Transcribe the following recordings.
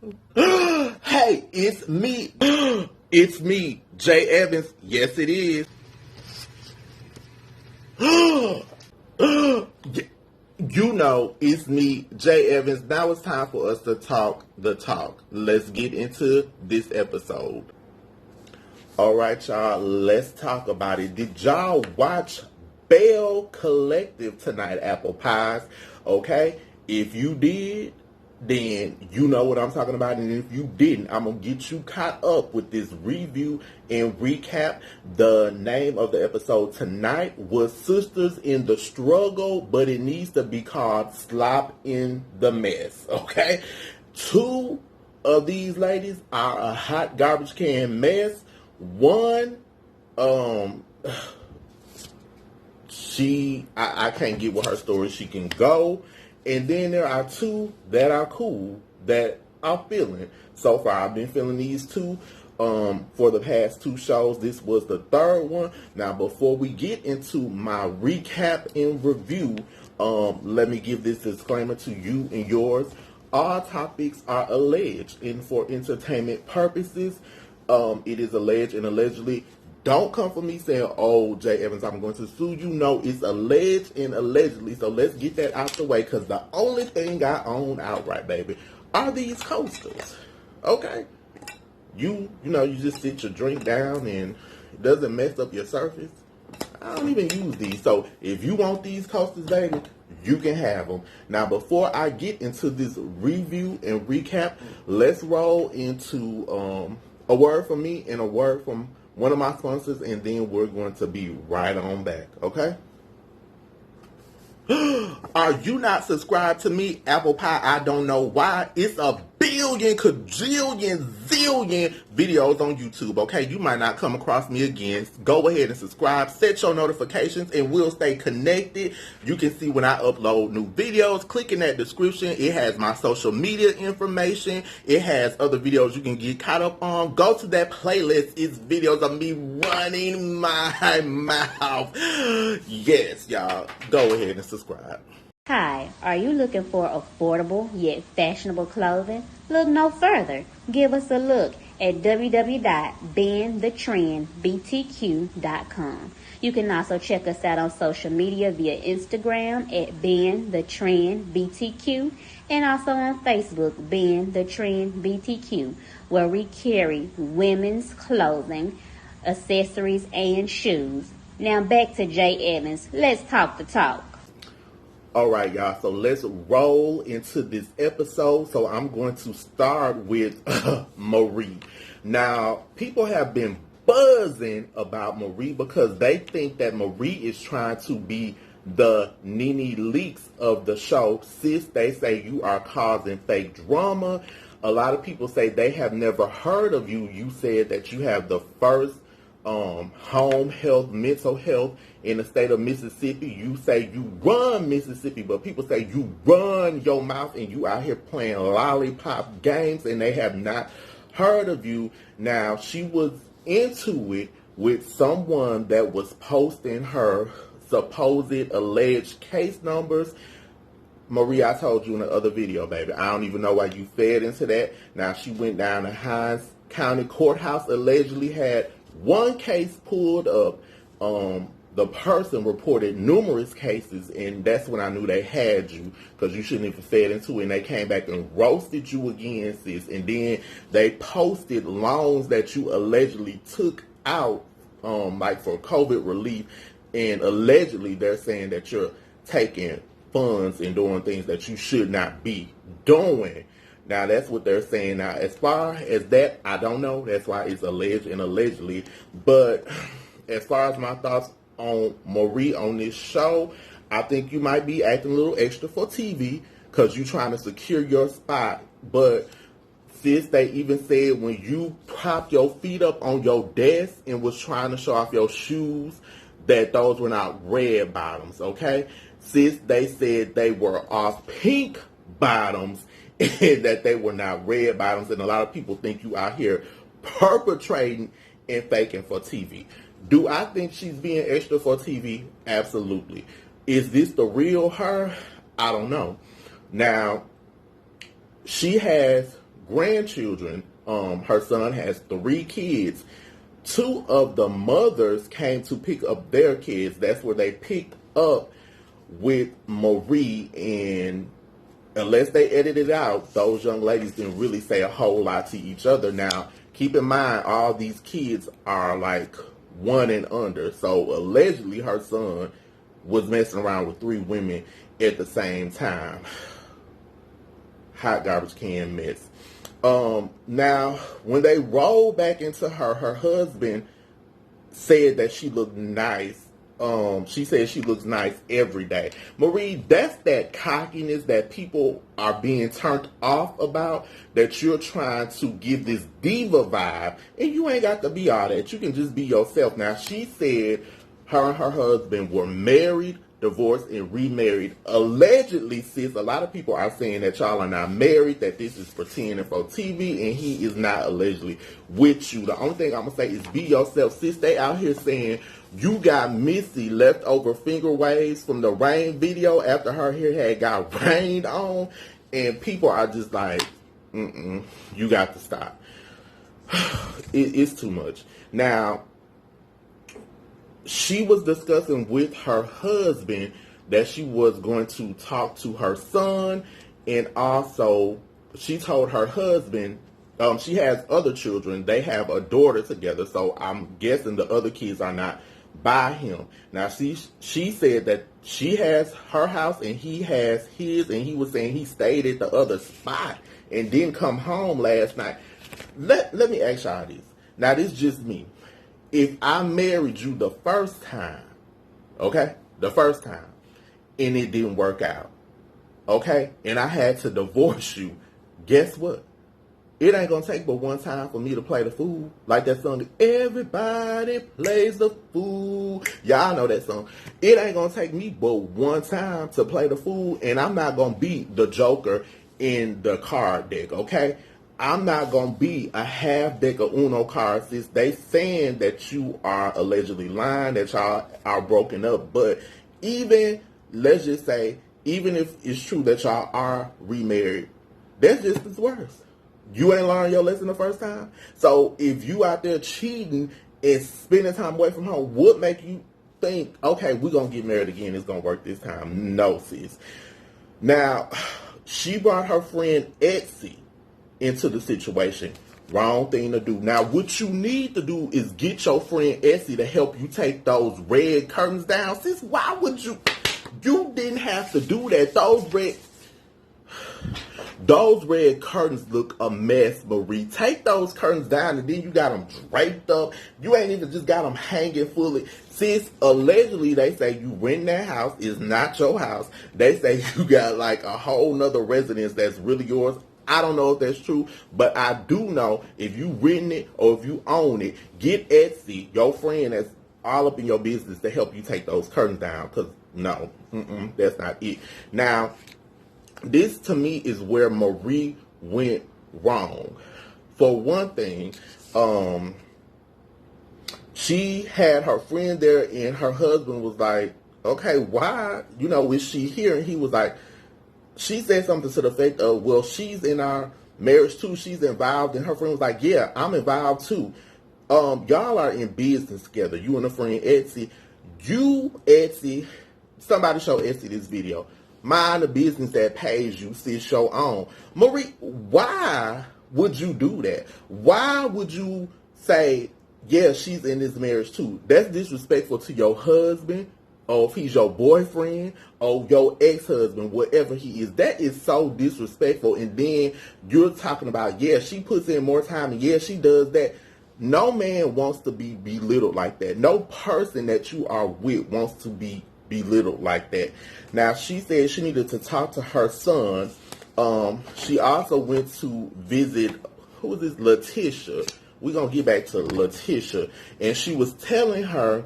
Hey, it's me. It's me, J.Evans. Yes, it is. You know, it's me, J.Evans. Now it's time for us to talk the talk. Let's get into this episode. All right, y'all, let's talk about it. Did y'all watch Belle Collective tonight, Apple Pies? Okay, if you did, then you know what I'm talking about. And if you didn't, I'm going to get you caught up with this review and recap. The name of the episode tonight was Sisters in the Struggle, but it needs to be called Slop in the Mess, okay? Two of these ladies are a hot garbage can mess. One, I can't get with her story. She can go. And then there are two that are cool that I'm feeling. So far, I've been feeling these two for the past two shows. This was the third one. Now, before we get into my recap and review, let me give this disclaimer to you and yours. All topics are alleged and for entertainment purposes. It is alleged and allegedly. Don't come for me saying, oh, J.Evans, I'm going to sue you. No, it's alleged and allegedly. So let's get that out the way, because the only thing I own outright, baby, are these coasters. Okay? You know, you just sit your drink down and it doesn't mess up your surface. I don't even use these. So if you want these coasters, baby, you can have them. Now, before I get into this review and recap, let's roll into a word from me and a word from one of my sponsors, and then we're going to be right on back, okay? Are you not subscribed to me, Apple Pie? I don't know why. It's a billion, cajillion, zillion videos on YouTube, okay? You might not come across me again. Go ahead and subscribe. Set your notifications, and we'll stay connected. You can see when I upload new videos. Click in that description. It has my social media information. It has other videos you can get caught up on. Go to that playlist. It's videos of me running my mouth. Yes, y'all. Go ahead and subscribe. Hi, are you looking for affordable yet fashionable clothing? Look no further. Give us a look at www.bendthetrendbtq.com. You can also check us out on social media via Instagram at bendthetrendbtq and also on Facebook, Bend the Trend BTQ, where we carry women's clothing, accessories, and shoes. Now back to J.Evans. Let's talk the talk. All right, y'all. So let's roll into this episode. So I'm going to start with Marie. Now, people have been buzzing about Marie because they think that Marie is trying to be the Nene Leakes of the show. Sis, they say you are causing fake drama. A lot of people say they have never heard of you. You said that you have the first home health, mental health in the state of Mississippi. You say you run Mississippi, but people say you run your mouth and you out here playing lollipop games, and they have not heard of you. Now, she was into it with someone that was posting her supposed alleged case numbers. Marie, I told you in the other video, baby, I don't even know why you fed into that. Now, she went down to Hinds County Courthouse, allegedly had one case pulled up. The person reported numerous cases, and that's when I knew they had you, because you shouldn't even fed into it. And they came back and roasted you again, sis. And then they posted loans that you allegedly took out, like for COVID relief. And allegedly they're saying that you're taking funds and doing things that you should not be doing. Now, that's what they're saying. Now, as far as that, I don't know. That's why it's alleged and allegedly. But as far as my thoughts on Marie on this show, I think you might be acting a little extra for TV because you're trying to secure your spot. But sis, they even said when you propped your feet up on your desk and was trying to show off your shoes, that those were not red bottoms, okay? Sis, they said they were off pink bottoms and that they were not red bottoms. And a lot of people think you out here perpetrating and faking for TV. Do I think she's being extra for TV? Absolutely. Is this the real her? I don't know. Now, she has grandchildren. Her son has 3 kids. 2 of the mothers came to pick up their kids. That's where they picked up with Marie, and unless they edited it out, those young ladies didn't really say a whole lot to each other. Now, keep in mind, all these kids are like 1 and under. So allegedly her son was messing around with 3 women at the same time. Hot garbage can mess. Now, when they rolled back into her husband said that she looked nice. She said she looks nice every day. Marie, that's that cockiness that people are being turned off about, that you're trying to give this diva vibe, and you ain't got to be all that. You can just be yourself. Now, she said her and her husband were married, divorced, and remarried. Allegedly, sis, a lot of people are saying that y'all are not married, that this is pretending for TV, and he is not allegedly with you. The only thing I'm going to say is be yourself. Sis, they out here saying you got Missy leftover finger waves from the rain video after her hair had got rained on, and people are just like, you got to stop. It's too much. Now, she was discussing with her husband that she was going to talk to her son, and also she told her husband, she has other children. They have a daughter together, so I'm guessing the other kids are not by him. Now, she said that she has her house and he has his, and he was saying he stayed at the other spot and didn't come home last night. Let me ask y'all this. Now, this is just me. If I married you the first time, okay, the first time, and it didn't work out, okay, and I had to divorce you, guess what? It ain't gonna take but one time for me to play the fool. Like that song, everybody plays the fool. Y'all know that song. It ain't gonna take me but one time to play the fool, and I'm not gonna be the joker in the card deck, okay? I'm not going to be a half deck of Uno cards. They saying that you are allegedly lying, that y'all are broken up. But even, let's just say, even if it's true that y'all are remarried, that's just as worse. You ain't learned your lesson the first time. So if you out there cheating and spending time away from home, what make you think, okay, we're going to get married again, it's going to work this time? No, sis. Now, she brought her friend Etsy into the situation. Wrong thing to do. Now, what you need to do is get your friend Essie to help you take those red curtains down. Sis, why would you? You didn't have to do that. Those red curtains look a mess, Marie. Take those curtains down, and then you got them draped up. You ain't even just got them hanging fully. Sis, allegedly, they say you rent that house. It's not your house. They say you got like a whole nother residence that's really yours. I don't know if that's true, but I do know if you written it or if you own it, get Etsy, your friend that's all up in your business, to help you take those curtains down. Because no, that's not it. Now, this to me is where Marie went wrong. For one thing, she had her friend there, and her husband was like, okay, why, is she here? And he was like, she said something to the effect of, well, she's in our marriage too. She's involved. And her friend was like, yeah, I'm involved too. Y'all are in business together. You and a friend, Etsy. You, Etsy, somebody show Etsy this video. Mind the business that pays you, sis, show on. Marie, why would you do that? Why would you say, yeah, she's in this marriage too? That's disrespectful to your husband, or if he's your boyfriend, or your ex-husband, whatever he is. That is so disrespectful. And then you're talking about, yeah, she puts in more time, and yeah, she does that. No man wants to be belittled like that. No person that you are with wants to be belittled like that. Now, she said she needed to talk to her son. She also went to visit, who is this, Letitia. We're going to get back to Letitia. And she was telling her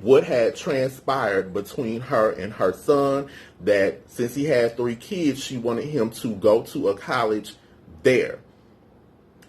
what had transpired between her and her son, that since he had 3 kids, she wanted him to go to a college there.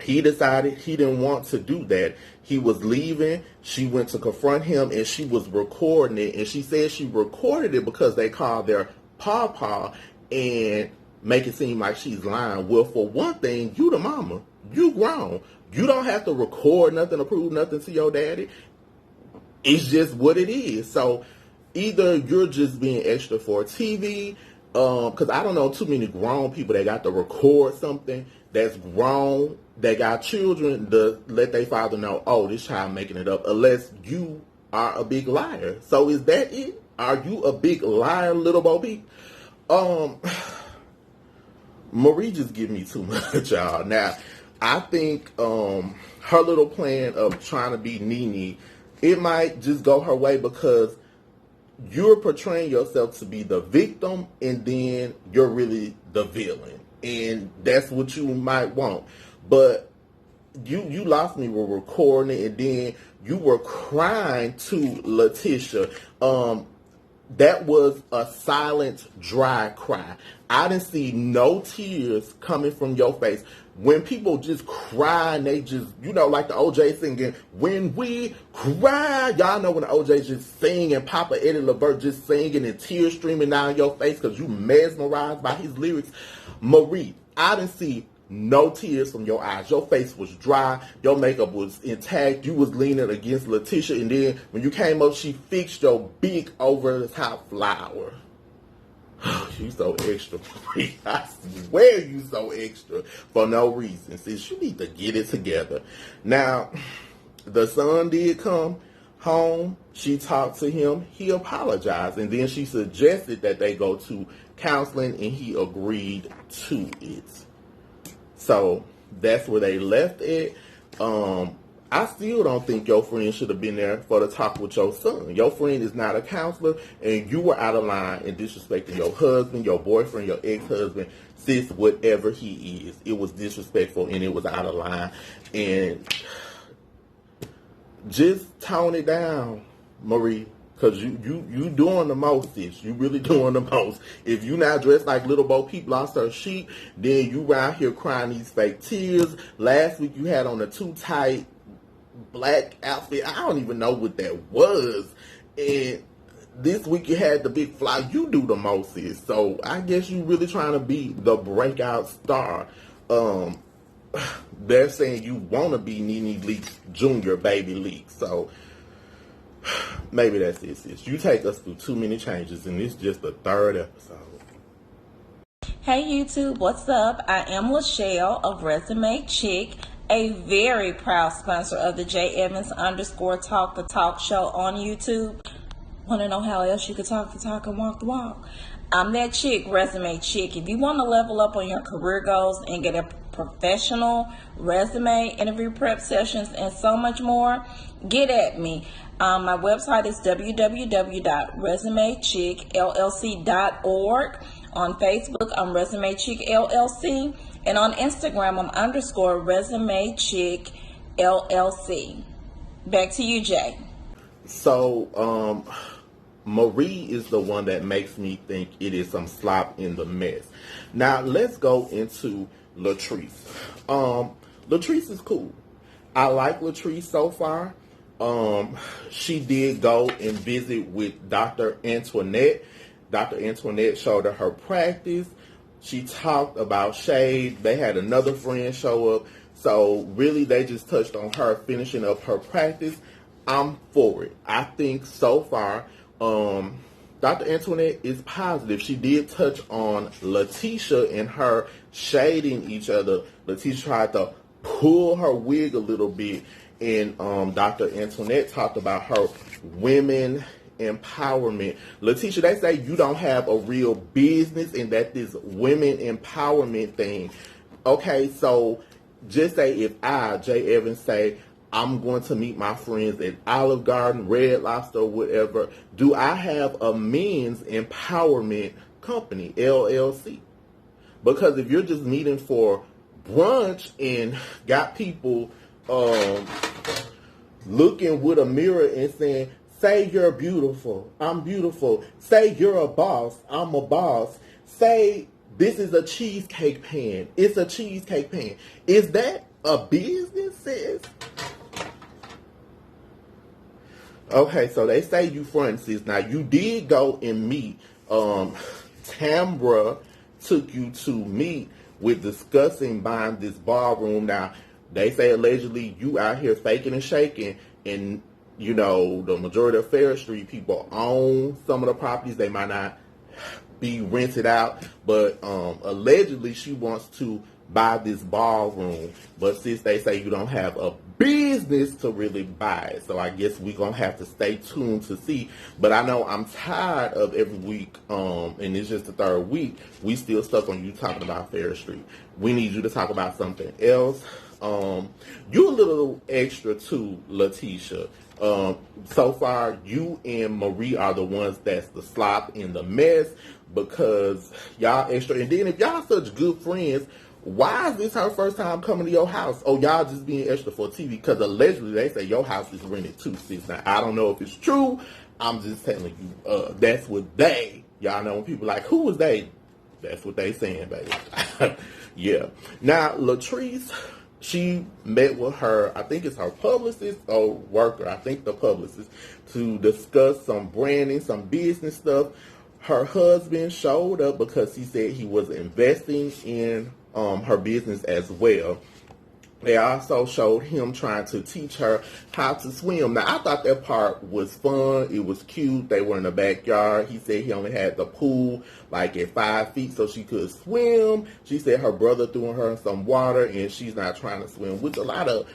He decided he didn't want to do that. He was leaving. She went to confront him, and she was recording it. And she said she recorded it because they called their pawpaw, and make it seem like she's lying. Well, for one thing, you the mama. You grown. You don't have to record nothing or prove nothing to your daddy. It's just what it is. So either you're just being extra for TV, because I don't know too many grown people that got to record something that's grown, that got children, to let their father know, oh, this child making it up, unless you are a big liar. So is that it? Are you a big liar, little Bo Peep? Marie just give me too much, y'all. Now, I think her little plan of trying to be Nene, it might just go her way because you're portraying yourself to be the victim and then you're really the villain. And that's what you might want. But you lost me with recording it, and then you were crying to Letitia. That was a silent, dry cry. I didn't see no tears coming from your face. When people just cry and they just, like the OJ singing, when we cry. Y'all know when the OJ just sing and Papa Eddie LeVert just singing and tears streaming down your face because you mesmerized by his lyrics. Marie, I didn't see no tears from your eyes. Your face was dry. Your makeup was intact. You was leaning against Letitia. And then when you came up, she fixed your big over-the-top flower. You so extra. I swear you so extra for no reason. Sis, you need to get it together. Now, the son did come home. She talked to him. He apologized. And then she suggested that they go to counseling, and he agreed to it. So that's where they left it. I still don't think your friend should have been there for the talk with your son. Your friend is not a counselor, and you were out of line and disrespecting your husband, your boyfriend, your ex-husband, sis, whatever he is. It was disrespectful and it was out of line. And just tone it down, Marie. Because you doing the most, sis. You really doing the most. If you not dressed like little Bo Peep lost her sheep, then you around here crying these fake tears. Last week you had on a too tight black outfit. I don't even know what that was. And this week you had the big fly. You do the most, sis. So I guess you really trying to be the breakout star. They're saying you want to be Nene Leakes Jr. Baby Leak. So maybe that's it, sis. You take us through too many changes, and it's just the third episode. Hey YouTube, what's up? I am Lachelle of Resume Chick, a very proud sponsor of the J.Evans _ Talk the Talk show on YouTube. Want to know how else you could talk the talk and walk the walk? I'm that chick, Resume Chick. If you want to level up on your career goals and get a professional resume, interview prep sessions, and so much more, get at me. My website is www.resumechickllc.org. On Facebook, I'm Resume Chick LLC. And on Instagram, I'm _Resume Chick LLC. Back to you, Jay. So, Marie is the one that makes me think it is some slop in the mess. Now, let's go into Latrice. Latrice is cool. I like Latrice so far. She did go and visit with Dr. Antoinette. Dr. Antoinette showed her practice. She talked about shade. They had another friend show up. So really they just touched on her finishing up her practice. I'm for it. I think so far, Dr. Antoinette is positive. She did touch on Letitia and her shading each other. Letitia tried to pull her wig a little bit. And Dr. Antoinette talked about her women empowerment. Letitia, they say you don't have a real business and that this women empowerment thing. Okay, so just say if I, J.Evans, say I'm going to meet my friends at Olive Garden, Red Lobster, whatever, do I have a men's empowerment company, LLC? Because if you're just meeting for brunch and got people looking with a mirror and saying, say you're beautiful, I'm beautiful. Say you're a boss, I'm a boss. Say this is a cheesecake pan, it's a cheesecake pan. Is that a business, sis? Okay, so they say you front, sis. Now, you did go and meet Tambra took you to meet with discussing buying this ballroom. Now, they say allegedly you out here faking and shaking, and you know the majority of Fair Street people own some of the properties. They might not be rented out, but allegedly she wants to buy this ballroom. But since they say you don't have a business to really buy it, so I guess we're gonna have to stay tuned to see. But I know I'm tired of every week, and it's just the third week, we still stuck on you talking about Fair Street. We need you to talk about something else. You a little extra too, Letitia. So far, you and Marie are the ones that's the slop in the mess, because y'all extra. And then if y'all such good friends, why is this her first time coming to your house? Oh, y'all just being extra for TV? Because allegedly they say your house is rented too, sis. Now, I don't know if it's true. I'm just telling you, that's what y'all know when people like, who was they? That's what they saying, baby. Yeah. Now, Latrice, she met with her, I think it's her publicist or worker, I think the publicist, to discuss some branding, some business stuff. Her husband showed up because he said he was investing in her business as well. They also showed him trying to teach her how to swim. Now, I thought that part was fun. It was cute. They were in the backyard. He said he only had the pool like at 5 feet so she could swim. She said her brother threw her in some water and she's not trying to swim, which a lot of,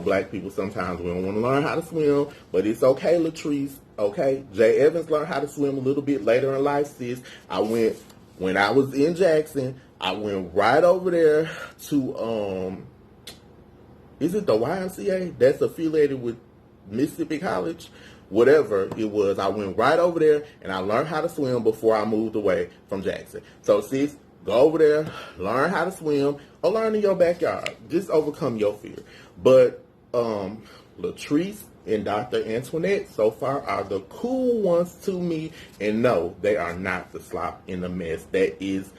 black people sometimes we don't want to learn how to swim, but it's okay, Latrice. Okay? J.Evans learned how to swim a little bit later in life, sis. When I was in Jackson, I went right over there to, is it the YMCA that's affiliated with Mississippi College? Whatever it was, I went right over there and I learned how to swim before I moved away from Jackson. So sis, go over there, learn how to swim, or learn in your backyard. Just overcome your fear. But Latrice and Dr. Antoinette so far are the cool ones to me. And no, they are not the slop in the mess. That is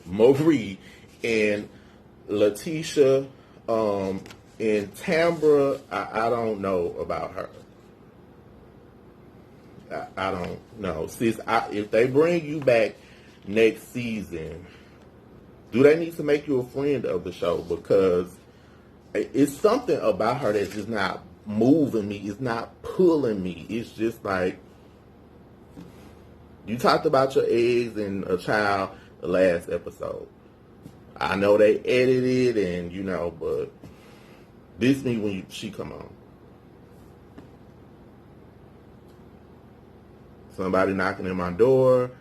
Marie and Letitia, and Tambra. I don't know about her. I don't know. Sis, if they bring you back next season, do they need to make you a friend of the show? Because it's something about her that's just not moving me. It's not pulling me. It's just like, you talked about your eggs and a child the last episode. I know they edited and, but this me when she come on. Somebody knocking in my door.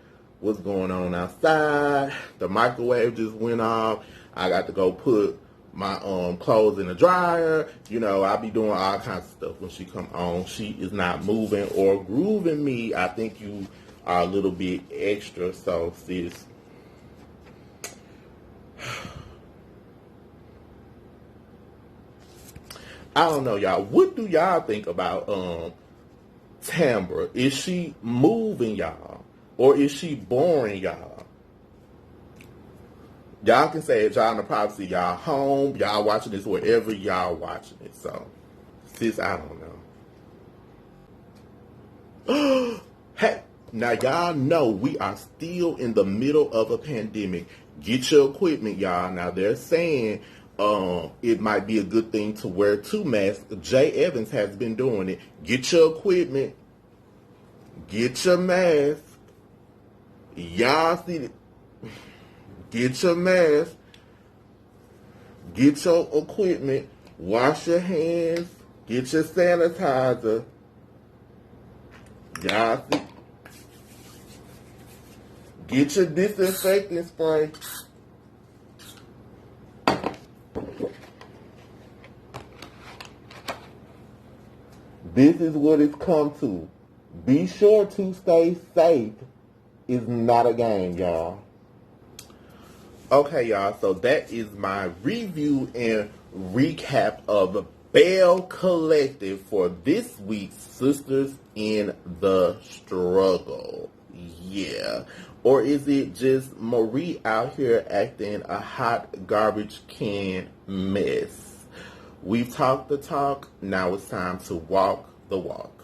What's going on outside? The microwave just went off. I got to go put my clothes in the dryer. I be doing all kinds of stuff when she come on. She is not moving or grooving me. I think you are a little bit extra, so sis. I don't know, y'all. What do y'all think about Tambra? Is she moving y'all? Or is she boring y'all? Y'all can say it, y'all in the privacy, y'all home, y'all watching this wherever y'all watching it. So, sis, I don't know. Hey, now y'all know we are still in the middle of a pandemic. Get your equipment, y'all. Now they're saying it might be a good thing to wear 2 masks. J.Evans has been doing it. Get your equipment. Get your mask. Y'all see it. Get your mask. Get your equipment. Wash your hands. Get your sanitizer. Y'all see. Get your disinfectant spray. This is what it's come to. Be sure to stay safe. Is not a game, y'all. Okay, y'all. So that is my review and recap of Belle Collective for this week's Sisters in the Struggle. Yeah. Or is it just Marie out here acting a hot garbage can mess? We've talked the talk. Now it's time to walk the walk.